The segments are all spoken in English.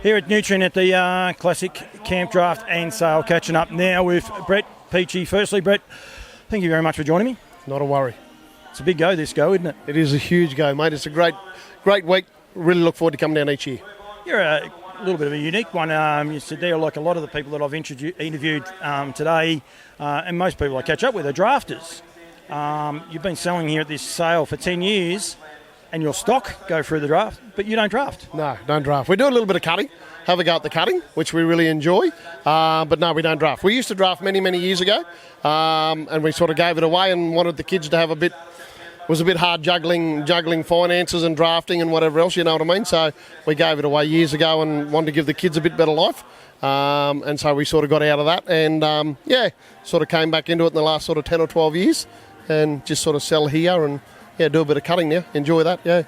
Here at Nutrien at the Classic Camp Draft and Sale, catching up now with Brett Pechey. Firstly, Brett, thank you very much for joining me. Not a worry. It's a big go, this go, isn't it? It is a huge go, mate. It's a great week. Really look forward to coming down each year. You're a little bit of a unique one. You said there, like a lot of the people that I've interviewed today, and most people I catch up with are drafters. You've been selling here at this sale for 10 years, and your stock go through the draft, but you don't draft. No, don't draft. We do a little bit of cutting, have a go at the cutting, which we really enjoy, but no, we don't draft. We used to draft many, many years ago, and we sort of gave it away and wanted the kids to have it was a bit hard juggling finances and drafting and whatever else, you know what I mean? So we gave it away years ago and wanted to give the kids a bit better life. And so we sort of got out of that and, sort of came back into it in the last sort of 10 or 12 years and just sort of sell here and, do a bit of cutting now. Enjoy that, yeah.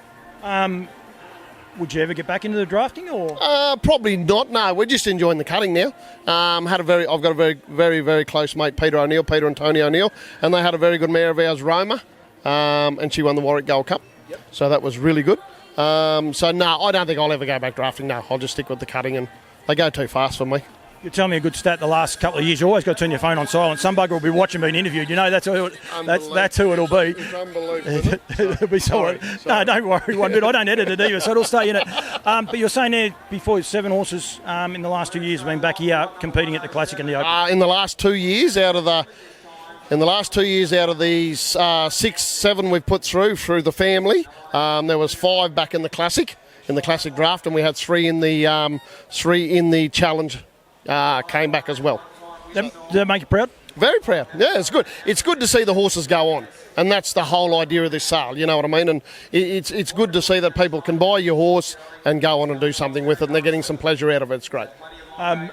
Would you ever get back into the drafting or? Probably not, no. We're just enjoying the cutting now. I've got a very, very, very close mate, Peter and Tony O'Neill, and they had a very good mare of ours, Roma. And she won the Warwick Gold Cup. Yep. So that was really good. So, no, I don't think I'll ever go back drafting. No, I'll just stick with the cutting, and they go too fast for me. You tell me a good stat the last couple of years. You always got to turn your phone on silent. Some bugger will be watching being interviewed. You know, that's who it'll be. It's unbelievable. It'll be sorry. No, don't worry one bit. I don't edit it either, so it'll stay in it. But you're saying there before 7 horses in the last 2 years have been back here competing at the Classic and the Open. In the last 2 years out of these 6, 7 we've put through the family, there was 5 back in the Classic draft, and we had 3 in the Challenge came back as well. Does that make you proud? Very proud. Yeah, it's good. It's good to see the horses go on, and that's the whole idea of this sale. You know what I mean? And it's good to see that people can buy your horse and go on and do something with it, and they're getting some pleasure out of it. It's great.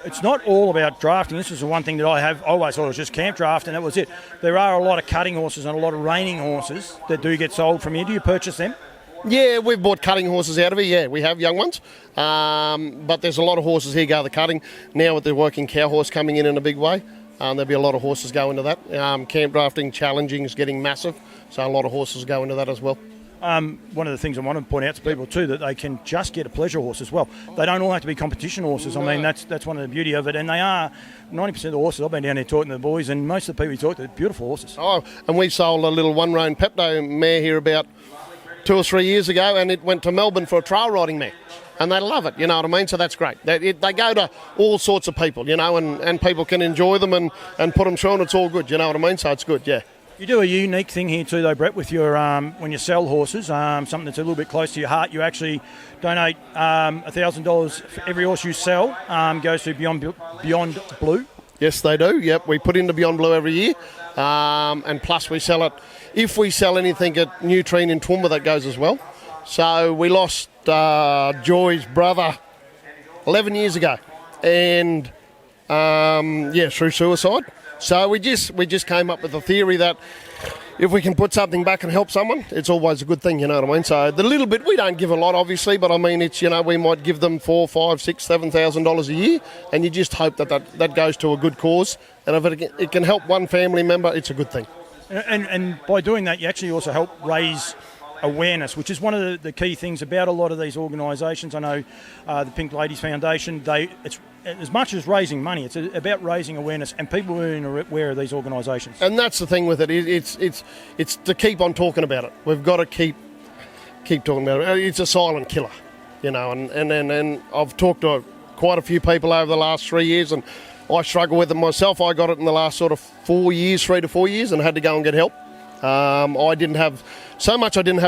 It's not all about drafting. This is the one thing that I always thought it was just camp draft, and that was it. There are a lot of cutting horses and a lot of reining horses that do get sold from here. Do you purchase them? Yeah, we've bought cutting horses out of here. Yeah, we have young ones. But there's a lot of horses here go the cutting. Now with the working cow horse coming in a big way, there'll be a lot of horses go into that. Camp drafting, challenging is getting massive, so a lot of horses go into that as well. One of the things I want to point out to people too, that they can just get a pleasure horse as well. They don't all have to be competition horses. No. I mean, that's one of the beauty of it. And they are 90% of the horses. I've been down there talking to the boys, and most of the people we talk to are beautiful horses. Oh, and we sold a little one-roan Pepto mare here about 2 or 3 years ago, and it went to Melbourne for a trail riding mare. And they love it, you know what I mean? So that's great. They go to all sorts of people, you know, and people can enjoy them and put them through, and it's all good, you know what I mean? So it's good, yeah. You do a unique thing here too, though, Brett, with your when you sell horses, something that's a little bit close to your heart. You actually donate $1,000 for every horse you sell, goes to Beyond Blue. Yes, they do. Yep, we put into Beyond Blue every year, and plus we sell it. If we sell anything at Nutrien in Toowoomba, that goes as well. So we lost Joy's brother 11 years ago, and through suicide. So we just came up with the theory that if we can put something back and help someone, it's always a good thing, you know what I mean? So the little bit, we don't give a lot, obviously, but I mean, it's, you know, we might give them $4,000, $5,000, $6,000, $7,000 a year, and you just hope that goes to a good cause. And if it can help one family member, it's a good thing. And by doing that, you actually also help raise awareness, which is one of the key things about a lot of these organisations. I know the Pink Ladies Foundation, it's as much as raising money, it's about raising awareness and people being aware of these organisations. And that's the thing with it. It's to keep on talking about it. We've got to keep talking about it. It's a silent killer, you know. And I've talked to quite a few people over the last 3 years, and I struggle with it myself. I got it in the last sort of 3 to 4 years, and had to go and get help. I didn't have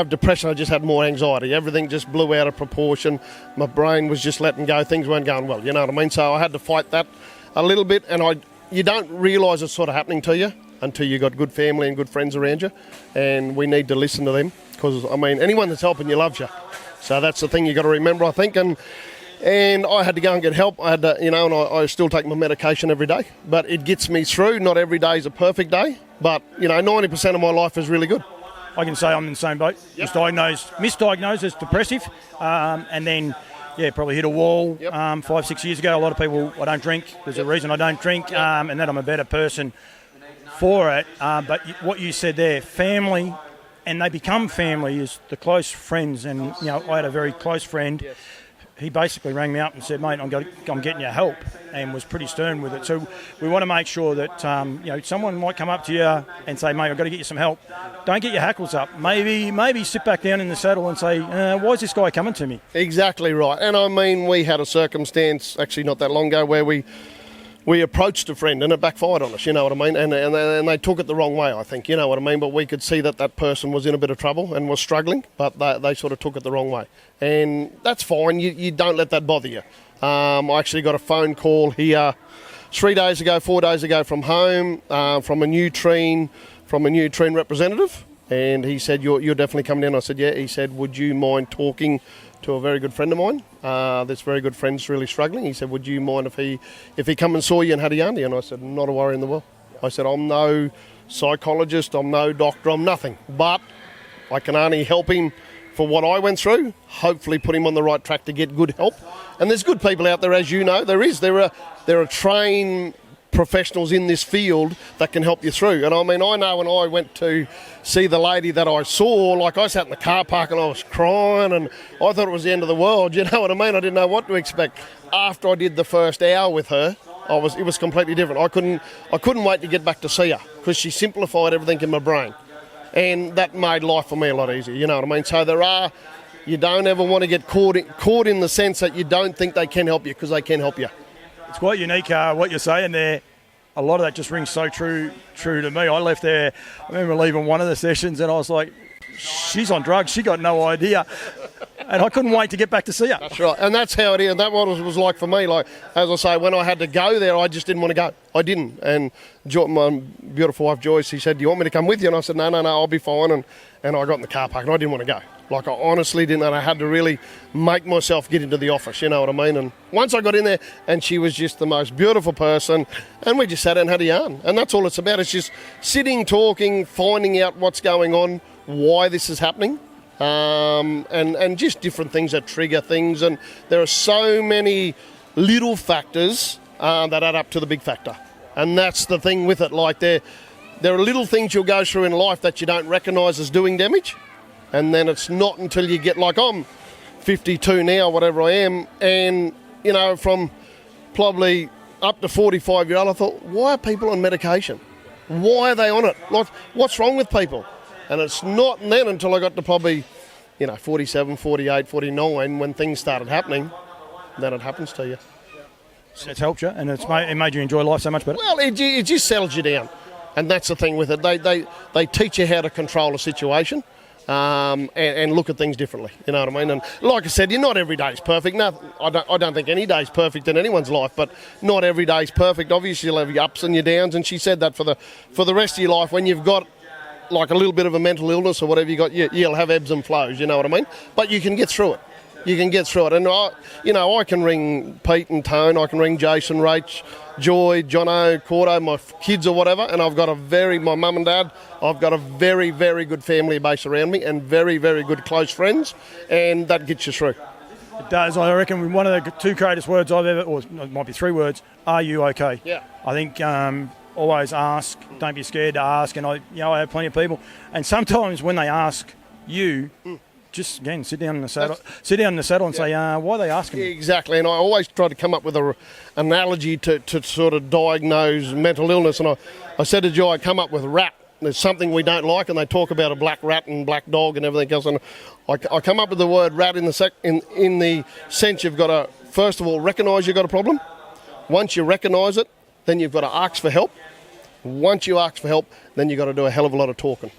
depression, I just had more anxiety. Everything just blew out of proportion. My brain was just letting go. Things weren't going well, you know what I mean? So I had to fight that a little bit, and you don't realise it's sort of happening to you until you got good family and good friends around you, and we need to listen to them, because, I mean, anyone that's helping you loves you. So that's the thing you got to remember, I think, and I had to go and get help. I had to, you know, and I still take my medication every day, but it gets me through. Not every day is a perfect day, but, you know, 90% of my life is really good. I can say I'm in the same boat. Yep. Misdiagnosed as depressive, and then, probably hit a wall 5, 6 years ago. A lot of people, I don't drink. There's a reason I don't drink, and that I'm a better person for it. But what you said there, family, and they become family, is the close friends. And, you know, I had a very close friend he basically rang me up and said, mate, I'm getting you help, and was pretty stern with it. So we want to make sure that, someone might come up to you and say, mate, I've got to get you some help. Don't get your hackles up. Maybe sit back down in the saddle and say, why is this guy coming to me? Exactly right. And I mean, we had a circumstance actually not that long ago where we approached a friend and it backfired on us, you know what I mean? And they took it the wrong way, I think, you know what I mean? But we could see that person was in a bit of trouble and was struggling, but they sort of took it the wrong way. And that's fine. You don't let that bother you. I actually got a phone call here 4 days ago from home, from a new train representative. And he said, you're definitely coming down. I said, yeah. He said, would you mind talking to a very good friend of mine? This very good friend's really struggling. He said, would you mind if he come and saw you and had a yarn to you? And I said, not a worry in the world. I said, I'm no psychologist, I'm no doctor, I'm nothing. But I can only help him for what I went through, hopefully put him on the right track to get good help. And there's good people out there, as you know. There are trained professionals in this field that can help you through. And I mean, I know when I went to see the lady that I saw, like I sat in the car park and I was crying and I thought it was the end of the world, you know what I mean? I didn't know what to expect. After I did the first hour with her, it was completely different. I couldn't wait to get back to see her because she simplified everything in my brain. And that made life for me a lot easier, you know what I mean? So you don't ever want to get caught in the sense that you don't think they can help you, because they can help you. It's quite unique what you're saying there. A lot of that just rings so true to me. I left there, I remember leaving one of the sessions and I was like, she's on drugs, she got no idea. And I couldn't wait to get back to see her. That's right, and that's how it is. And that was like for me. Like, as I say, when I had to go there, I just didn't want to go. I didn't. And my beautiful wife Joyce, she said, do you want me to come with you? And I said, no, I'll be fine. And I got in the car park and I didn't want to go. Like, I honestly didn't, and I had to really make myself get into the office, you know what I mean? And once I got in there, and she was just the most beautiful person, and we just sat and had a yarn. And that's all it's about. It's just sitting, talking, finding out what's going on, why this is happening, and just different things that trigger things. And there are so many little factors that add up to the big factor. And that's the thing with it. Like, there are little things you'll go through in life that you don't recognise as doing damage. And then it's not until you get, like, I'm 52 now, whatever I am, and, you know, from probably up to 45-year-old, I thought, why are people on medication? Why are they on it? Like, what's wrong with people? And it's not then until I got to probably, 47, 48, 49, when things started happening, then it happens to you. It's helped you, and it made you enjoy life so much better? Well, it just settles you down. And that's the thing with it. They teach you how to control a situation. And look at things differently, you know what I mean? And like I said, not every day is perfect. No, I don't think any day is perfect in anyone's life, but not every day is perfect. Obviously, you'll have your ups and your downs, and she said that for the rest of your life, when you've got like a little bit of a mental illness or whatever you got, you'll have ebbs and flows, you know what I mean? But you can get through it. You can get through it. And I can ring Pete and Tone, I can ring Jason, Rach, Joy, Jono, Cordo, my kids or whatever, and I've got my mum and dad, I've got a very, very good family base around me and very, very good close friends, and that gets you through. It does. I reckon one of the two greatest words I've ever, or it might be three words, are you okay? Yeah. I think always ask, don't be scared to ask, and I have plenty of people, and sometimes when they ask you, just, again, sit down in the saddle and say, why are they asking me? Exactly, and I always try to come up with an analogy to sort of diagnose mental illness. And I said to Joy, I come up with rat. There's something we don't like, and they talk about a black rat and black dog and everything else. And I come up with the word rat in the sense you've got to, first of all, recognise you've got a problem. Once you recognise it, then you've got to ask for help. Once you ask for help, then you've got to do a hell of a lot of talking.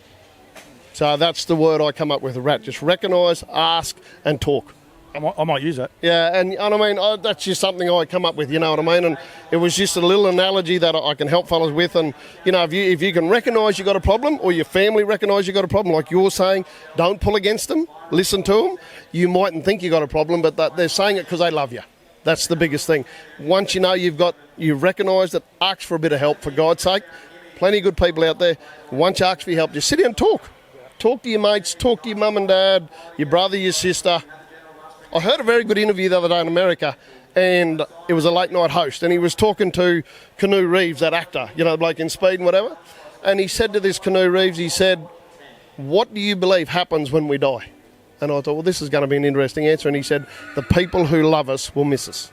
So that's the word I come up with, rat. Just recognise, ask, and talk. I might use that. Yeah, and I mean, that's just something I come up with, you know what I mean? And it was just a little analogy that I can help fellas with. And, if you can recognise you've got a problem, or your family recognise you've got a problem, like you're saying, don't pull against them, listen to them. You mightn't think you've got a problem, but they're saying it because they love you. That's the biggest thing. Once you know you've recognised it, ask for a bit of help, for God's sake. Plenty of good people out there. Once you ask for help, just sit down and talk. Talk to your mates, talk to your mum and dad, your brother, your sister. I heard a very good interview the other day in America, and it was a late night host, and he was talking to Keanu Reeves, that actor, the bloke in Speed and whatever, and he said to this Keanu Reeves, he said, what do you believe happens when we die? And I thought, well, this is going to be an interesting answer. And he said, the people who love us will miss us.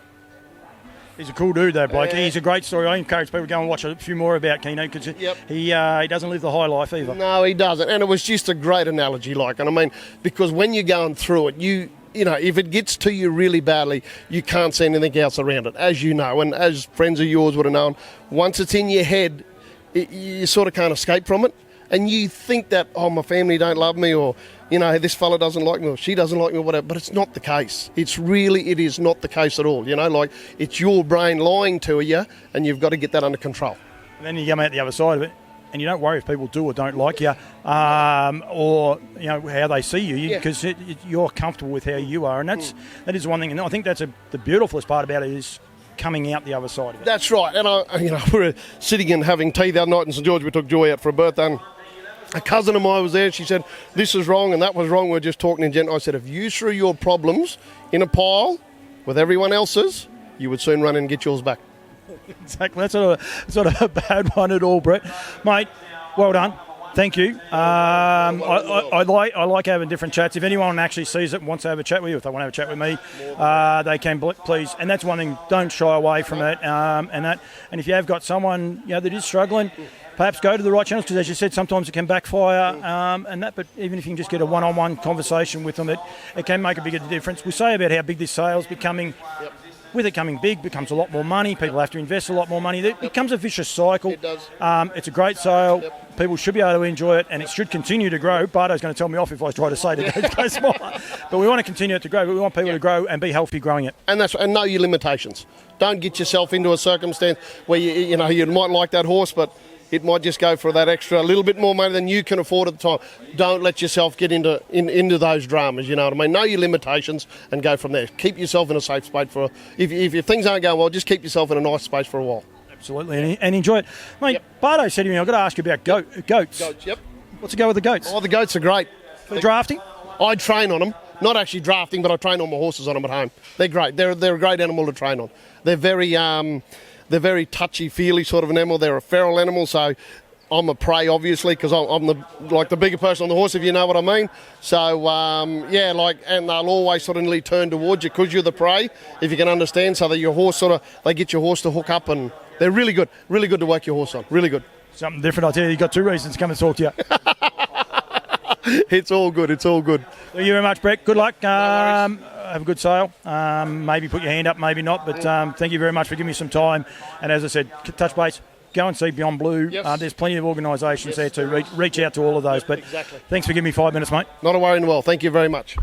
He's a cool dude, though, Blake. He's a great story. I encourage people to go and watch a few more about Keno because he doesn't live the high life either. No, he doesn't. And it was just a great analogy, and I mean, because when you're going through it, you know, if it gets to you really badly, you can't see anything else around it, as you know, and as friends of yours would have known. Once it's in your head, you sort of can't escape from it. And you think that, oh, my family don't love me, or, you know, this fella doesn't like me, or she doesn't like me, or whatever. But it's not the case. It is not the case at all. You know, it's your brain lying to you, and you've got to get that under control. And then you come out the other side of it, and you don't worry if people do or don't like you, or, you know, how they see you, because you're comfortable with how you are. And that is one thing. And I think that's the beautifulest part about it is coming out the other side of it. That's right. And, we were sitting and having tea the other night in St George. We took Joy out for a birthday, and a cousin of mine was there. She said, this is wrong and that was wrong. We were just talking in general. I said, if you threw your problems in a pile with everyone else's, you would soon run in and get yours back. Exactly. That's not a bad one at all, Brett. Mate, well done. Thank you. I like having different chats. If anyone actually sees it and wants to have a chat with you, if they want to have a chat with me, they can, please. And that's one thing. Don't shy away from it. And if you have got someone that is struggling, perhaps go to the right channels, because as you said, sometimes it can backfire. But even if you can just get a one-on-one conversation with them, it can make a bigger difference. We say about how big this sale's becoming. With it coming big, becomes a lot more money. People have to invest a lot more money. It becomes a vicious cycle. It does. It's a great sale. People should be able to enjoy it, and it should continue to grow. Bardo's going to tell me off if I try to say to go smaller. But we want to continue it to grow. But we want people to grow and be healthy growing it. And know your limitations. Don't get yourself into a circumstance where you might like that horse, but it might just go for that extra a little bit more money than you can afford at the time. Don't let yourself get into those dramas, you know what I mean? Know your limitations and go from there. Keep yourself in a safe space if things aren't going well, just keep yourself in a nice space for a while. Absolutely, and enjoy it. Mate, Bardo said to me, I've got to ask you about goats. Goats, yep. What's the go with the goats? Oh, the goats are great. For drafting? I train on them. Not actually drafting, but I train all my horses on them at home. They're great. They're a great animal to train on. They're very touchy-feely sort of an animal. They're a feral animal, so I'm a prey, obviously, because I'm the bigger person on the horse, if you know what I mean. So, and they'll always sort of nearly turn towards you because you're the prey, if you can understand, so that your horse they get your horse to hook up, and they're really good to work your horse on, really good. Something different, I tell you. You've got 2 reasons to come and talk to you. It's all good. Thank you very much, Brett. Good luck. Have a good sale. Maybe put your hand up, maybe not. But thank you very much for giving me some time. And as I said, touch base. Go and see Beyond Blue. Yes. There's plenty of organisations there to reach out to all of those. But Thanks for giving me 5 minutes, mate. Not a worry in the world. Thank you very much.